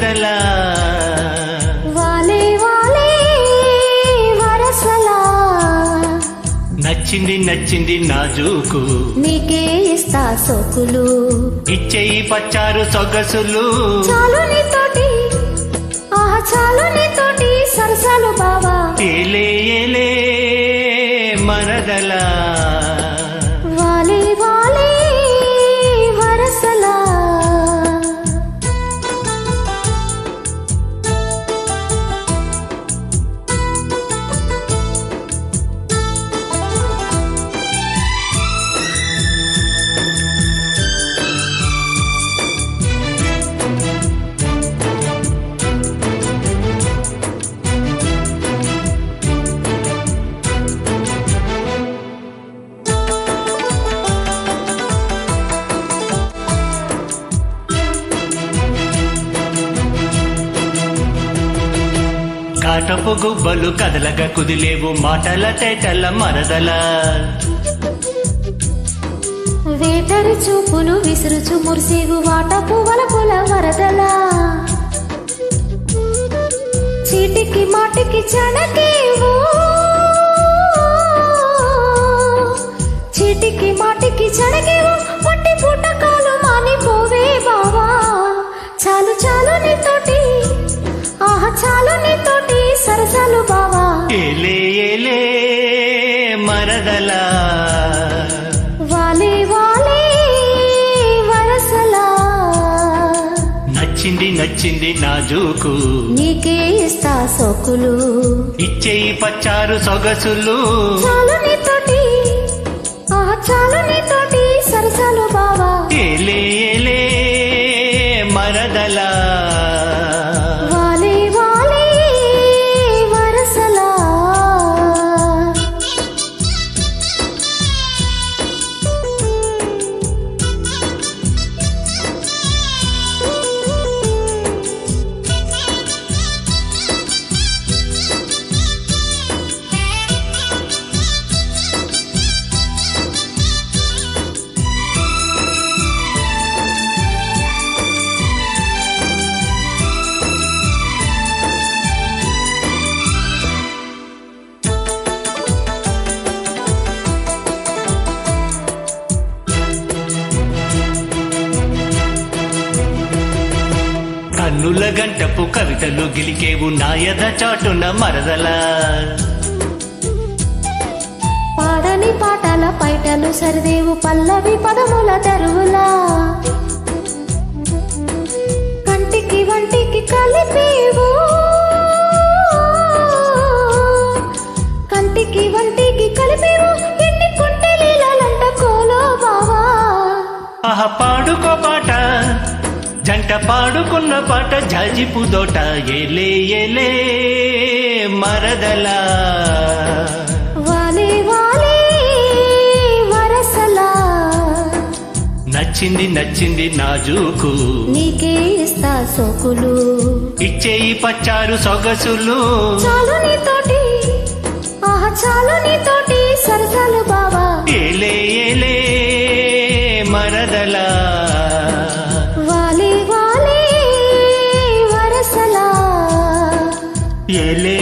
మరదలా వాలే వాలే వరసలా నచ్చింది నచ్చింది నాజూకు నీకే ఇస్తా సోకులు ఇచ్చేయి పచ్చారు సొగసులు చాలు నీతోటి ఆహా చాలు నీతోటి సరసాలు బావా ఏలే ఏలే మరదలా వాలే వాలే వరసలా కాటపు గుబ్బలు కదలగా కుదిలేవు మాటల తేటల మరదల వేటరి చూపులు విసురుచు మురిసేవు వాట పువ్వుల పుల వరదలా చీటికి మాటికి చణకేవు చీటికి మాటికి చణకేవు పట్టి పుట్టకాలు మానిపోవే బావా చాలు చాలు నీతోటి ఆహా చాలు నీతోటి సరసాలు బావా ఏలే ఏలే మరదలా వాలే వాలే వరసలా నచ్చింది నచ్చింది నాజూకు నీకే ఇస్తా సోకులు ఇచ్చేయి పచ్చారు సొగసులు చాలు నీతోటి ఆహా చాలు నీతోటి సరసాలు బావా ఏలే ఏలే మరదలా వాలే వాలే వరసలా కన్నుల గంటపు కవితలు గిలికేవు నాయద చాటున మరదలా పాడని పాటల పైటలు సరిదేవు పల్లవి పదముల దరువులా కంటికి వంటికి కలిపేవు కంటికి వంటికి కలిపేవు ఎన్ని కుంటెలీలంట కోలో బావా ఆహ పాడుకో పాట జంట పాడుకున్న పాట జాజిపు దోట ఏలే ఏలే మరదలా వాలే వాలే వరసలా నచ్చింది నచ్చింది నాజూకు నీకే ఇస్తా సోకులు ఇచ్చేయి పచ్చారు సొగసులు చాలు నీతోటి ఆహా చాలు నీతోటి సరసాలు బావా ఏలే ఏలే మరదలా వాలే వాలే వరసలా ఏలే